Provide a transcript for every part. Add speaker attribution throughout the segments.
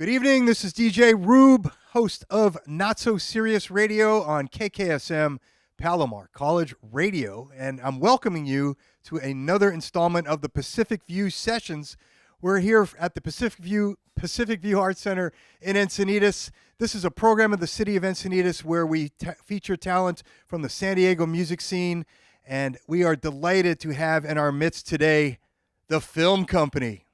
Speaker 1: Good evening. This is DJ Roob, host of Not So Serious Radio on KKSM Palomar College Radio, and I'm welcoming you to another installment of the Pacific View Sessions. We're here at the Pacific View Arts Center in Encinitas. This is a program of the city of Encinitas where we feature talent from the San Diego music scene, and we are delighted to have in our midst today the Film Company.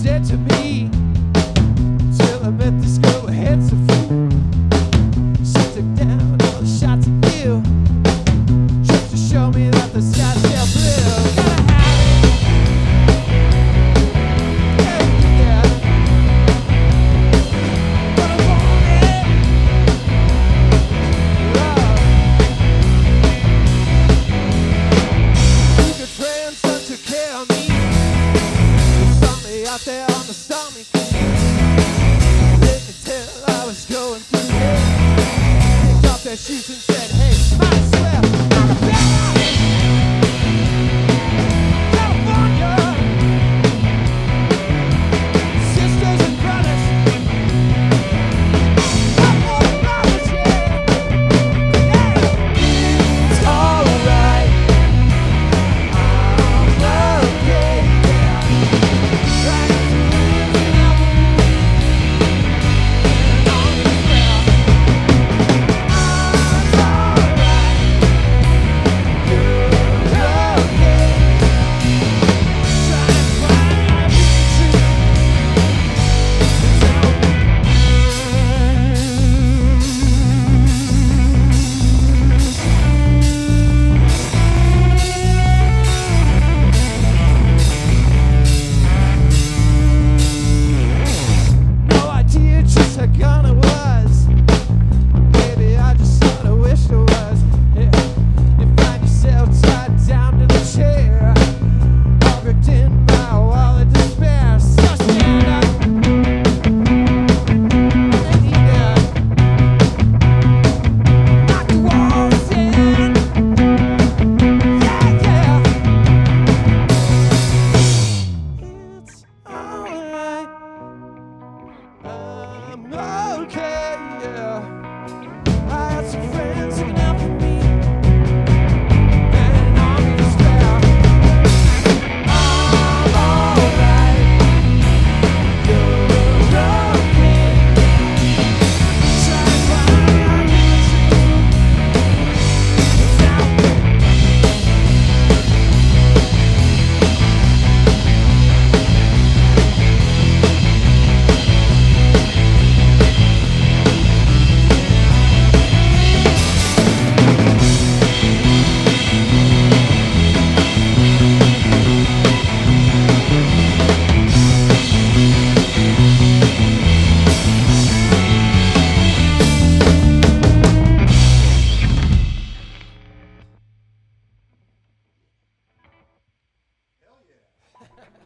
Speaker 2: said to me, till I met this girl who heads a fool. She took down all the shots at you, just to show me that the sky's still blue. Gotta have it. Yeah. But I want it. You could train son took care of me. Out there on the stormy beach, let me tell I was going through hell. Picked off their shoes and said, hey, might as well knock a bell out of California. Sisters and brothers, I'm all brothers, yeah. It's alright, I'm okay, yeah.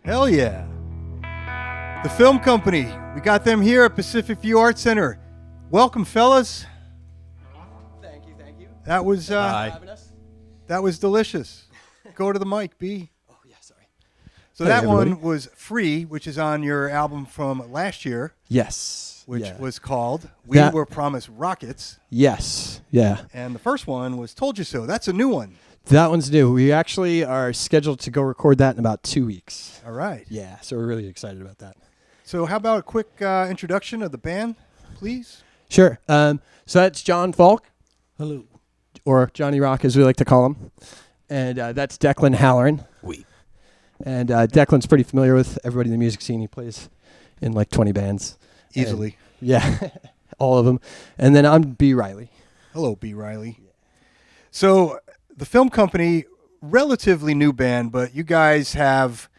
Speaker 1: Hell yeah. The film company. We got them here at Pacific View Art Center. Welcome, fellas.
Speaker 2: Thank you, thank you.
Speaker 1: That was
Speaker 2: Having us.
Speaker 1: that was delicious. Go to the mic, B.
Speaker 2: Oh, yeah, sorry.
Speaker 1: So
Speaker 3: Hey,
Speaker 1: that
Speaker 3: everybody.
Speaker 1: one was Free, which is on your album from last year,
Speaker 3: Yes.
Speaker 1: which
Speaker 3: yeah.
Speaker 1: was called We
Speaker 3: That-
Speaker 1: Were Promised Rockets.
Speaker 3: Yes. Yeah.
Speaker 1: And the first one was Told You So. That's a new one.
Speaker 3: That one's new. We actually are scheduled to go record that in about 2 weeks.
Speaker 1: All right.
Speaker 3: Yeah. So we're really excited about that.
Speaker 1: So how about a quick introduction of the band, please?
Speaker 3: Sure. So that's John Falk,
Speaker 4: Hello.
Speaker 3: or Johnny Rock as we like to call him. And that's Declan Halloran.
Speaker 4: Oui.
Speaker 3: And Declan's pretty familiar with everybody in the music scene. He plays in like 20 bands.
Speaker 1: Easily.
Speaker 3: And, yeah. All of them. And then I'm B. Riley.
Speaker 1: Hello, B. Riley. So the film company, relatively new band, but you guys have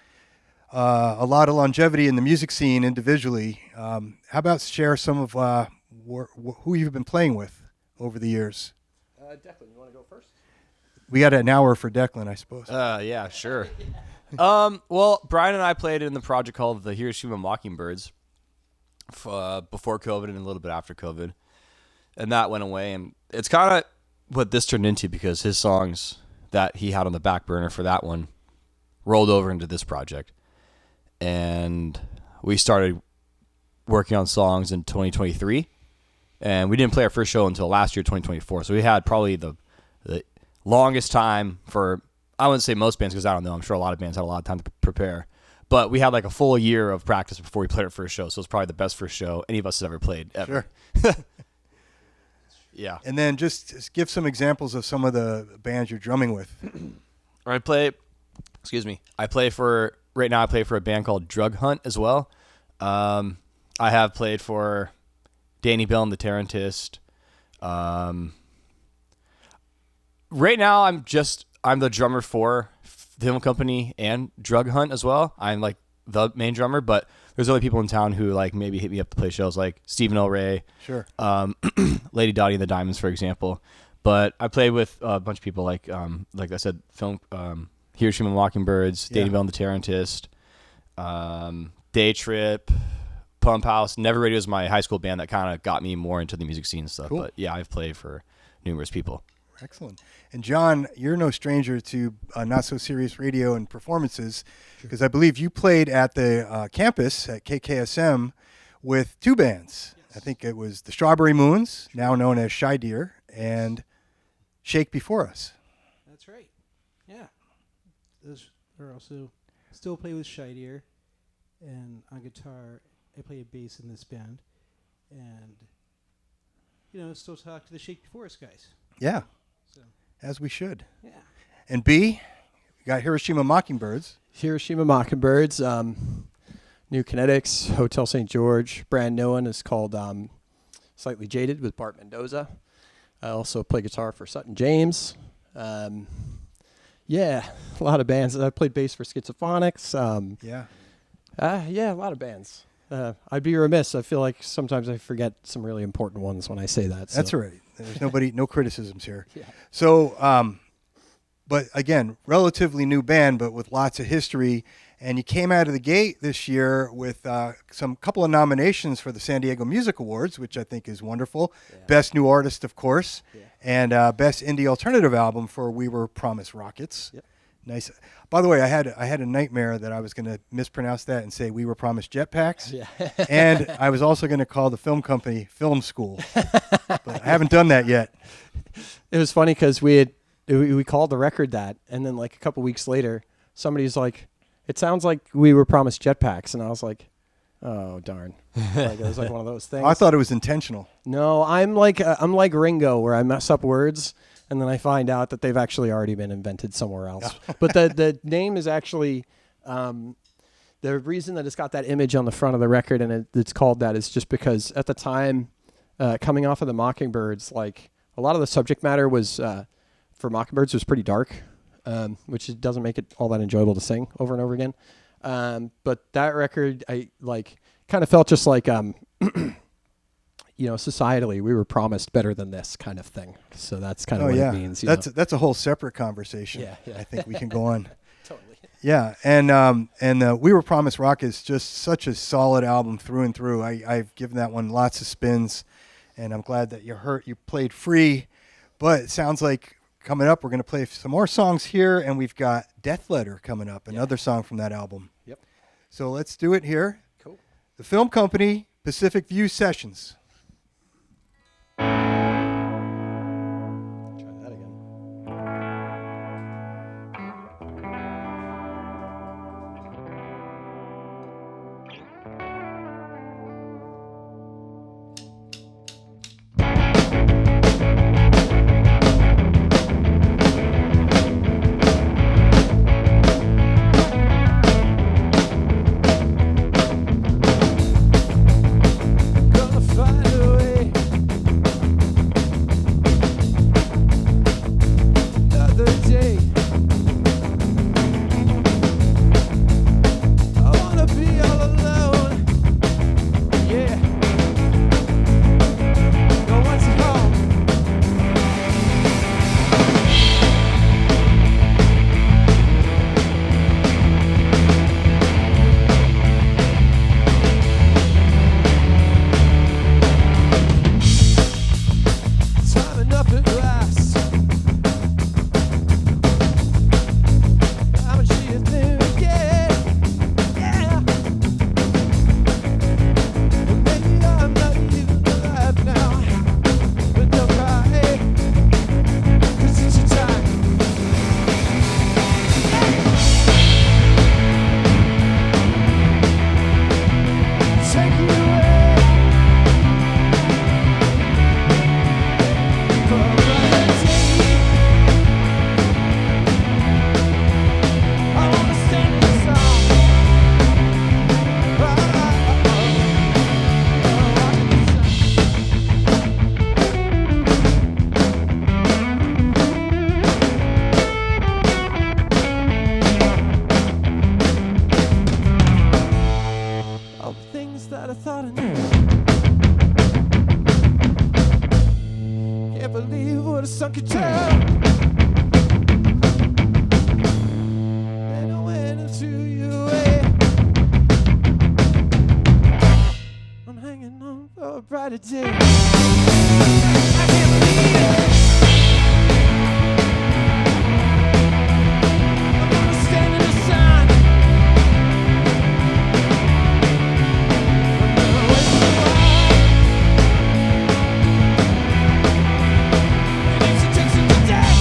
Speaker 1: a lot of longevity in the music scene individually. How about share some of who you've been playing with over the years?
Speaker 3: Declan, you want to go first?
Speaker 1: We got an hour for Declan, I suppose.
Speaker 4: Yeah, sure. Well, Brian and I played in the project called the Hiroshima Mockingbirds before COVID and a little bit after COVID. And that went away. And it's kind of what this turned into because his songs that he had on the back burner for that one rolled over into this project. And we started working on songs in 2023. And we didn't play our first show until last year, 2024. So we had probably the longest time for, I wouldn't say most bands because I don't know. I'm sure a lot of bands had a lot of time to prepare. But we had like a full year of practice before we played our first show. So it's probably the best first show any of us has ever played, ever.
Speaker 1: Sure.
Speaker 4: Yeah.
Speaker 1: And then just give some examples of some of the bands you're drumming with.
Speaker 4: I play for right now I play for a band called Drug Hunt as well. I have played for Danny Bell and the Tarantist. Right now I'm the drummer for the film company and Drug Hunt as well. I'm like the main drummer, but there's other people in town who like maybe hit me up to play shows, like Stephen L. Ray,
Speaker 1: Sure.
Speaker 4: Lady Dottie and the Diamonds, for example. But I played with a bunch of people like I said, film Hiroshima Mockingbirds, Danny Bell and the Tarantist, Day Trip, Pump House. Never Radio is my high school band that kind of got me more into the music scene and stuff.
Speaker 1: Cool.
Speaker 4: But yeah, I've played for numerous people.
Speaker 1: Excellent. And John, you're no stranger to Not So Serious Radio and performances, because I believe you played at the campus at KKSM with two bands. Yes. I think it was the Strawberry Moons, now known as Shy Deer, and Shake Before Us.
Speaker 2: That's right. Yeah. Those are also still play with Shy Deer, and on guitar I play a bass in this band, and still talk to the Shake Before Us guys.
Speaker 1: Yeah.
Speaker 2: So.
Speaker 1: As we should.
Speaker 2: Yeah.
Speaker 1: And B, we got Hiroshima Mockingbirds.
Speaker 3: Hiroshima Mockingbirds, New Kinetics, Hotel St. George. Brand new one is called Slightly Jaded with Bart Mendoza. I also play guitar for Sutton James. Yeah, a lot of bands. I played bass for Schizophonics.
Speaker 1: Yeah,
Speaker 3: a lot of bands. I'd be remiss. I feel like sometimes I forget some really important ones when I say that. So.
Speaker 1: that's all right. There's no criticisms here.
Speaker 3: Yeah.
Speaker 1: So, but again, relatively new band, but with lots of history. And you came out of the gate this year with some couple of nominations for the San Diego Music Awards, which I think is wonderful. Yeah. Best New Artist, of course, and Best Indie Alternative Album for We Were Promised Rockets. Yep. Nice. By the way, I had a nightmare that I was going to mispronounce that and say We Were Promised Jetpacks. Yeah. And I was also going to call the film company Film School, but I haven't done that yet.
Speaker 3: It was funny because we called the record that, and then like a couple weeks later, somebody's like, "It sounds like We Were Promised Jetpacks," and I was like, "Oh darn!" Like, it was like one of those things.
Speaker 1: I thought it was intentional.
Speaker 3: No, I'm like Ringo, where I mess up words. And then I find out that they've actually already been invented somewhere else. But the name is actually, the reason that it's got that image on the front of the record and it's called that is just because at the time, coming off of the Mockingbirds, like a lot of the subject matter was, for Mockingbirds was pretty dark, which doesn't make it all that enjoyable to sing over and over again. But that record, I like kind of felt just like, societally, we were promised better than this kind of thing. So that's kind of what it means.
Speaker 1: That's a whole separate conversation.
Speaker 3: Yeah.
Speaker 1: I think we can go on.
Speaker 3: Totally.
Speaker 1: Yeah, and We Were Promised Rock is just such a solid album through and through. I've given that one lots of spins, and I'm glad that you played free. But it sounds like coming up, we're going to play some more songs here, and we've got Death Letter coming up, another song from that album.
Speaker 3: Yep.
Speaker 1: So let's do it here.
Speaker 3: Cool.
Speaker 1: The Film Company, Pacific View Sessions.
Speaker 3: Try that again.
Speaker 2: Gonna fight things that I thought I knew. Can't believe what a sun could turn. Then I went into your way. I'm hanging on for a brighter day. I can't believe it. I'm gonna stand in the sun. I'm gonna wait for a while. And if she takes it today,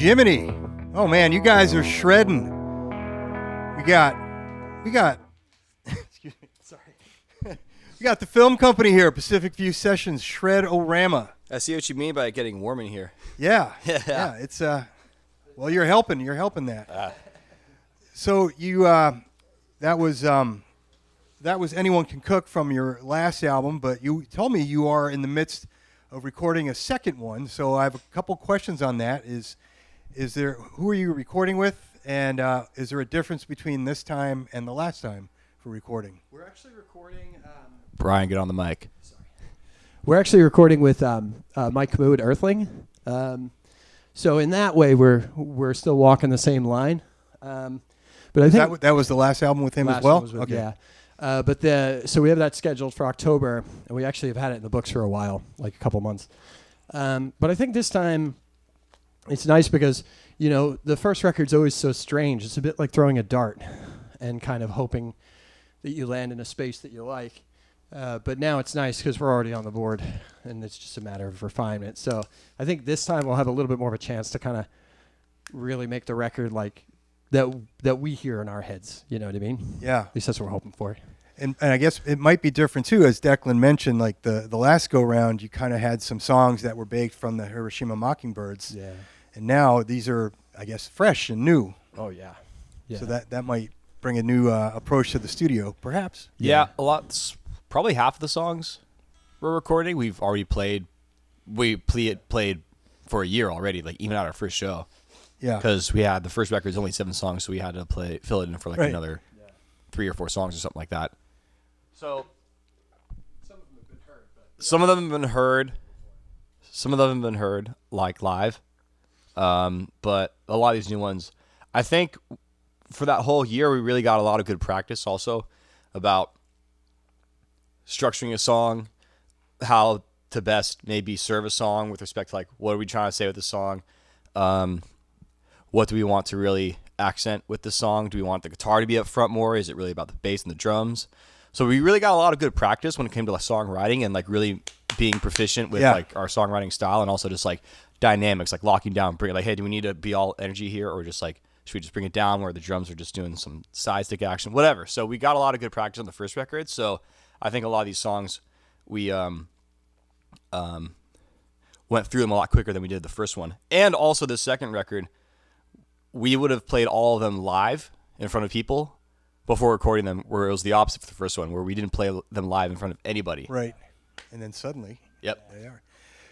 Speaker 1: Jiminy. Oh man, you guys are shredding. We got excuse me, sorry. We got the film company here, Pacific View Sessions, Shred-O-Rama.
Speaker 4: I see what you mean by it getting warm in here.
Speaker 1: Yeah. Yeah, it's well, you're helping that. So you that was Anyone Can Cook from your last album, but you told me you are in the midst of recording a second one. So I have a couple questions on that. Who are you recording with, and is there a difference between this time and the last time for recording?
Speaker 3: We're actually recording.
Speaker 4: Brian, get on the mic.
Speaker 3: Sorry. We're actually recording with Mike Camus at Earthling. So in that way, we're still walking the same line. But I think
Speaker 1: that was the last album with him as well.
Speaker 3: Yeah. So we have that scheduled for October, and we actually have had it in the books for a while, like a couple months. But I think this time it's nice because, the first record's always so strange. It's a bit like throwing a dart and kind of hoping that you land in a space that you like. But now it's nice because we're already on the board, and it's just a matter of refinement. So I think this time we'll have a little bit more of a chance to kind of really make the record like that we hear in our heads. You know what I mean?
Speaker 1: Yeah.
Speaker 3: At least that's what we're hoping for.
Speaker 1: And I guess it might be different too, as Declan mentioned. Like the last go round, you kind of had some songs that were baked from the Hiroshima Mockingbirds.
Speaker 3: Yeah.
Speaker 1: And now these are, I guess, fresh and new.
Speaker 3: Oh yeah. Yeah.
Speaker 1: So that might bring a new approach to the studio, perhaps.
Speaker 4: Yeah, probably half of the songs we're recording we've already played. We played for a year already, like even at our first show.
Speaker 1: Yeah.
Speaker 4: Because we had the first record's only 7 songs, so we had to fill it in for another 3 or 4 songs or something like that. So some of them have been heard. Some of them have been heard, like live. But a lot of these new ones, I think for that whole year, we really got a lot of good practice also about structuring a song, how to best maybe serve a song with respect to like, what are we trying to say with the song? What do we want to really accent with the song? Do we want the guitar to be up front more? Is it really about the bass and the drums? So we really got a lot of good practice when it came to like songwriting and like really being proficient with like our songwriting style, and also just like dynamics, like locking down, bring like, hey, do we need to be all energy here, or just like, should we just bring it down where the drums are just doing some side stick action, whatever. So we got a lot of good practice on the first record. So I think a lot of these songs we went through them a lot quicker than we did the first one. And also the second record, we would have played all of them live in front of people before recording them, where it was the opposite for the first one, where we didn't play them live in front of anybody.
Speaker 1: Right. And then suddenly,
Speaker 4: yep,
Speaker 1: they are.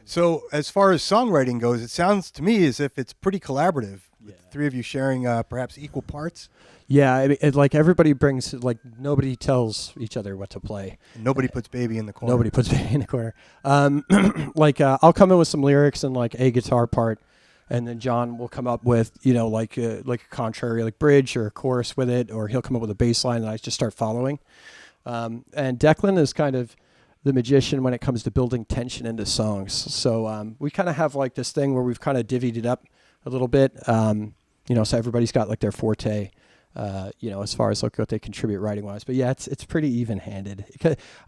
Speaker 1: So as far as songwriting goes, it sounds to me as if it's pretty collaborative, with the three of you sharing perhaps equal parts.
Speaker 3: Yeah, I mean, like everybody brings, like nobody tells each other what to play.
Speaker 1: And nobody puts baby in the corner.
Speaker 3: Nobody puts baby in the corner. I'll come in with some lyrics and like a guitar part, and then John will come up with, like a contrary, like bridge or a chorus with it, or he'll come up with a bass line and I just start following. And Declan is kind of the magician when it comes to building tension into songs. So we kind of have like this thing where we've kind of divvied it up a little bit. So everybody's got like their forte, as far as like what they contribute writing wise. But yeah, it's pretty even handed.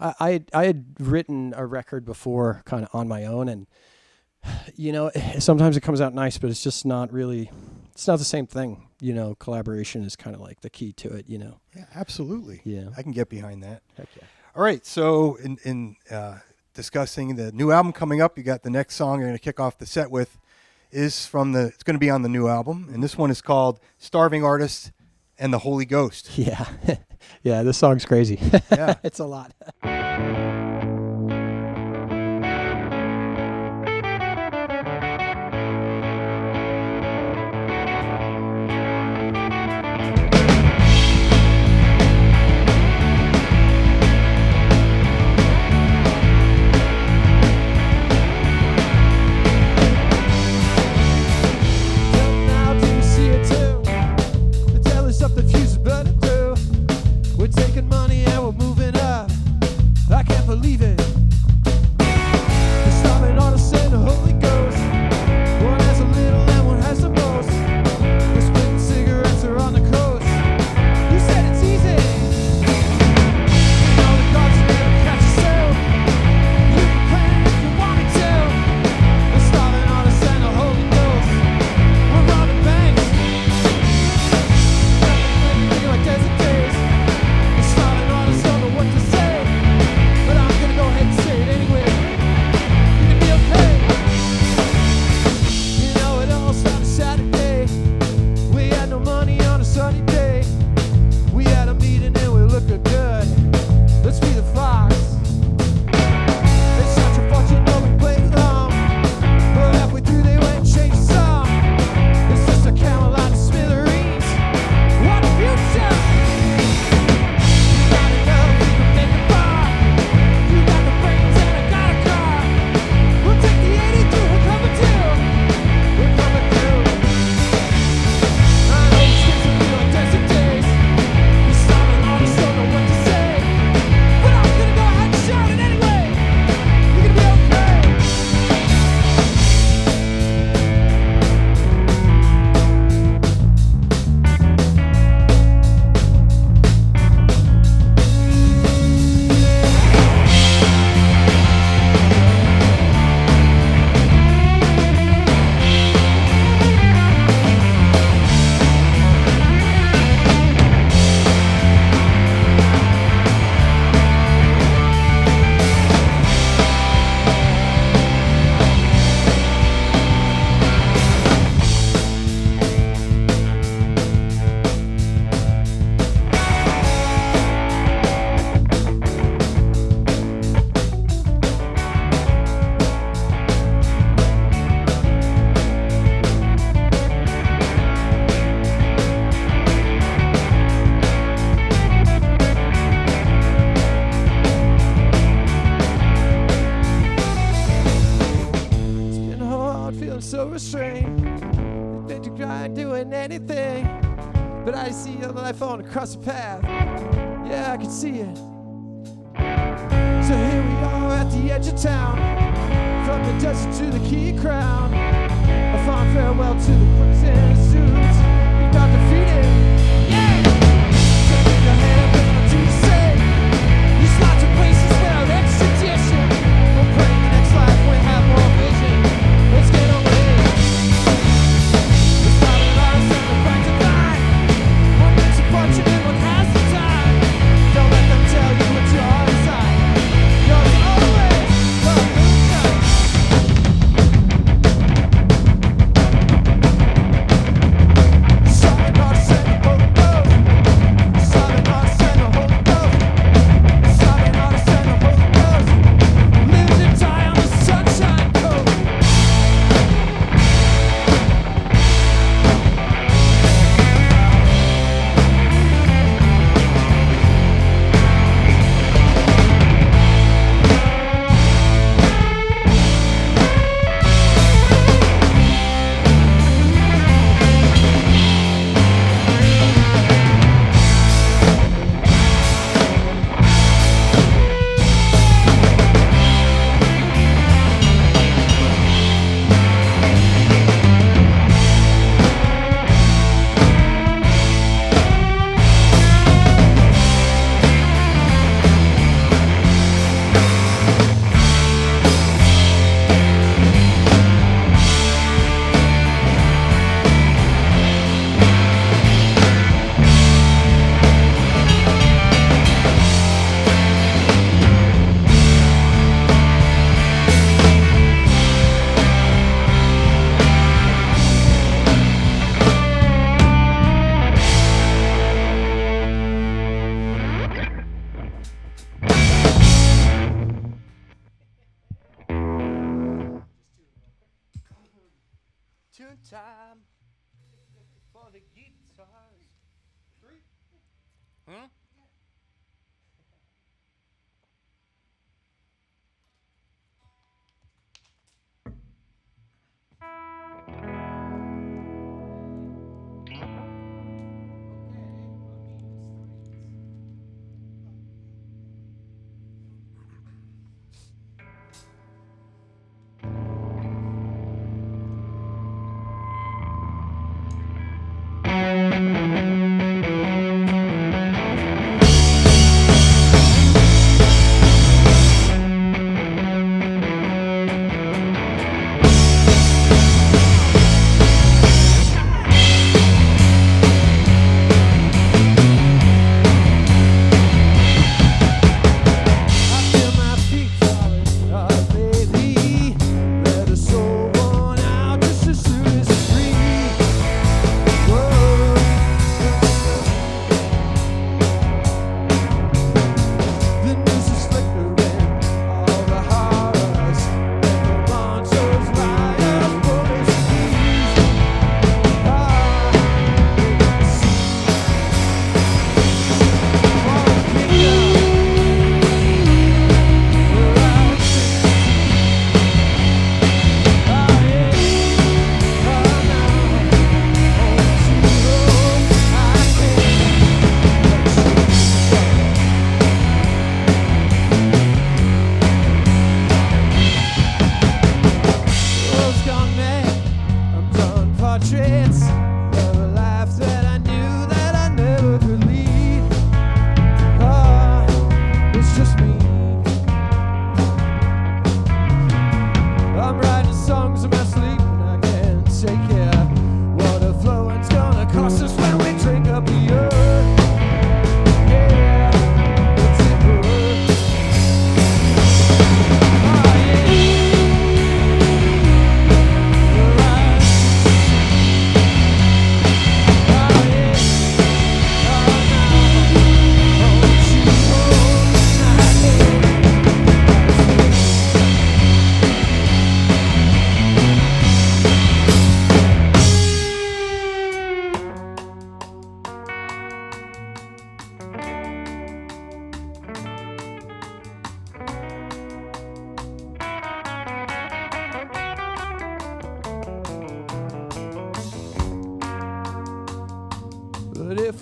Speaker 3: I had written a record before kind of on my own, and sometimes it comes out nice, but it's just not really, it's not the same thing. Collaboration is kind of like the key to it, Yeah,
Speaker 1: absolutely.
Speaker 3: Yeah.
Speaker 1: I can get behind that.
Speaker 3: Heck yeah.
Speaker 1: All right. So in discussing the new album coming up, you got the next song you're going to kick off the set with it's going to be on the new album. And this one is called Starving Artist and the Holy Ghost.
Speaker 3: Yeah. Yeah. This song's crazy.
Speaker 1: Yeah.
Speaker 3: It's a lot.
Speaker 2: We're taking money and we're moving up. I can't see the light falling across the path. Yeah, I can see it. So here we are at the edge of town, from the desert to the key crown. A fond farewell to the crooks in suits. We got defeated. Yeah! So take your hand, what do you say? You slaughter places without extradition. We'll pray in the next life we'll have more vision. Let's get over it. We're starting our son to find divine. One makes a fortune and one has the time. Don't let them tell you what you are inside. You're always the moonshine. Solid North Center, Holy Ghost. Solid North Center, Holy Ghost. Solid North Center, Holy Ghost. Live and die on the Sunshine Coast.
Speaker 4: Tune time for the guitars. Hmm?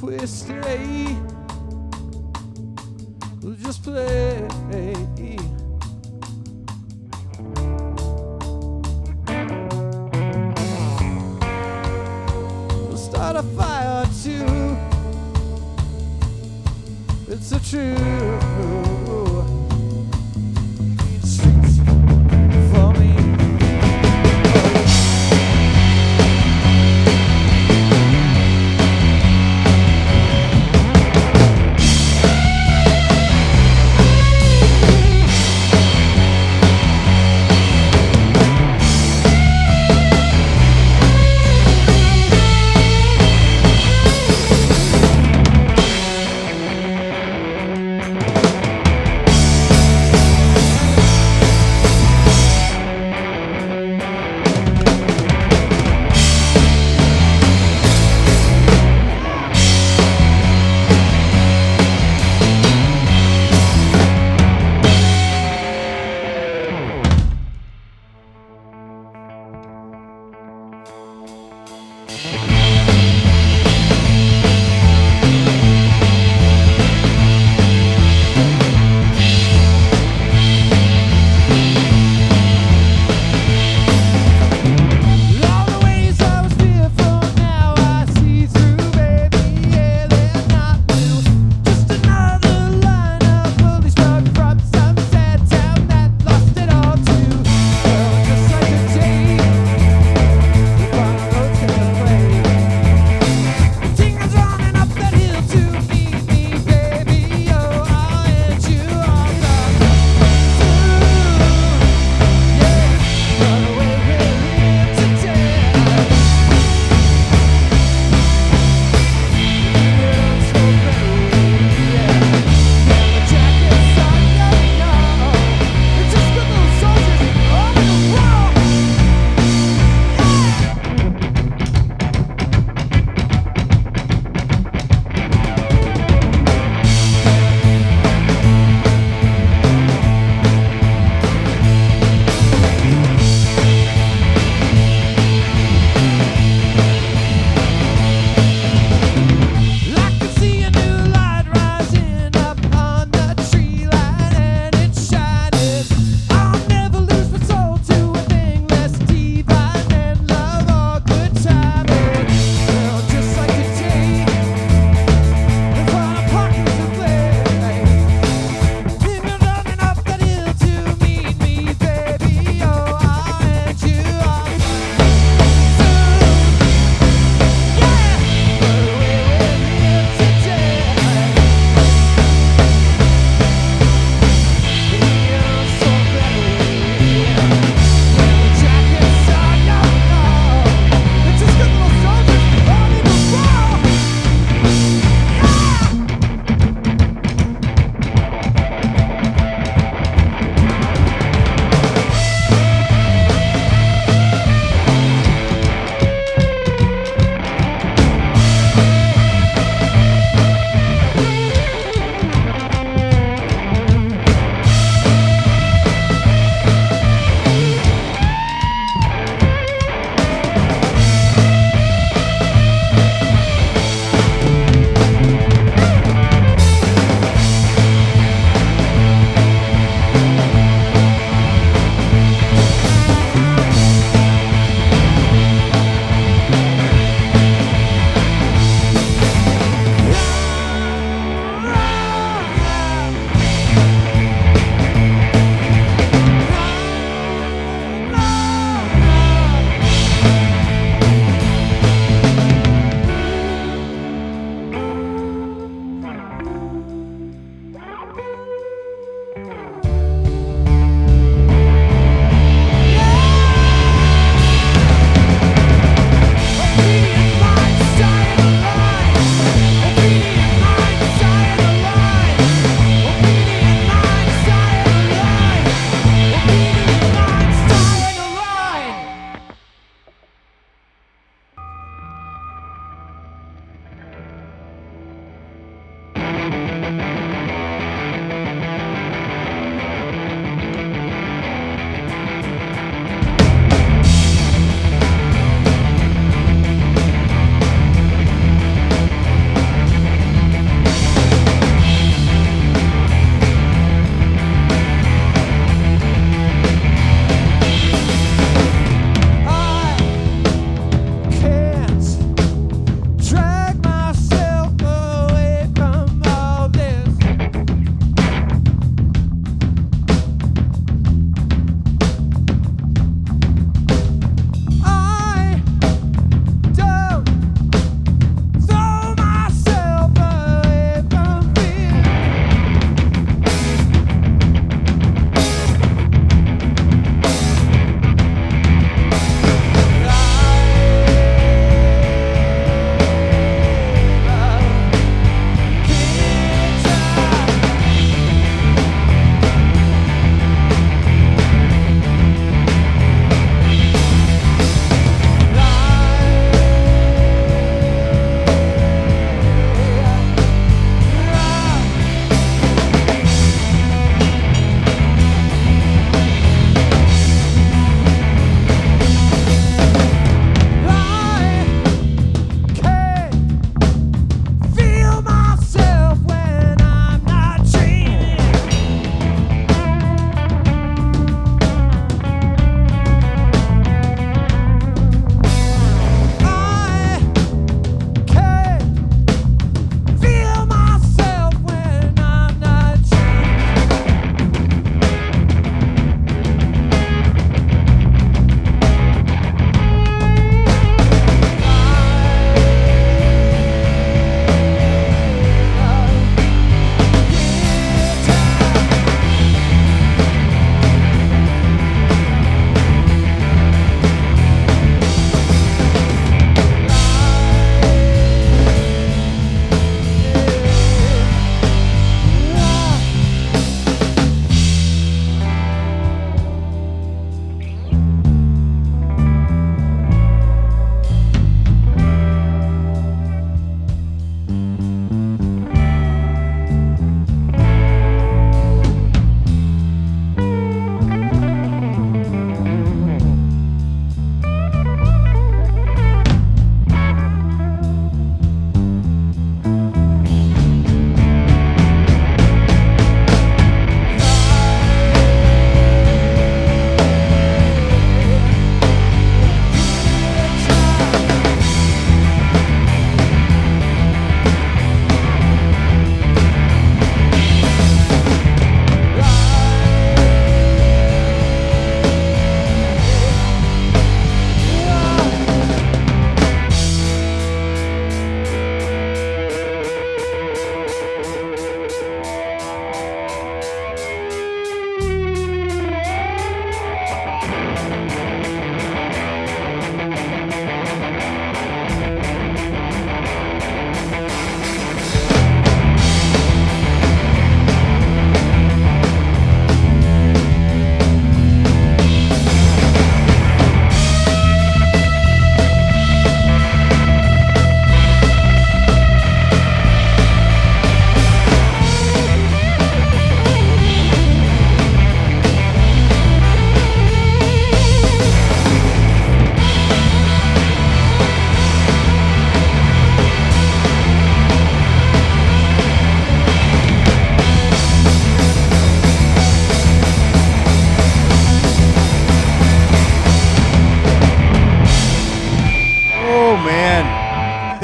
Speaker 2: twisty. We'll just play. We'll start a fire too. It's so true. Streets for me.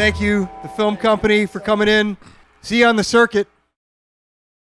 Speaker 1: thank you, the film company, for coming in. See you on the circuit.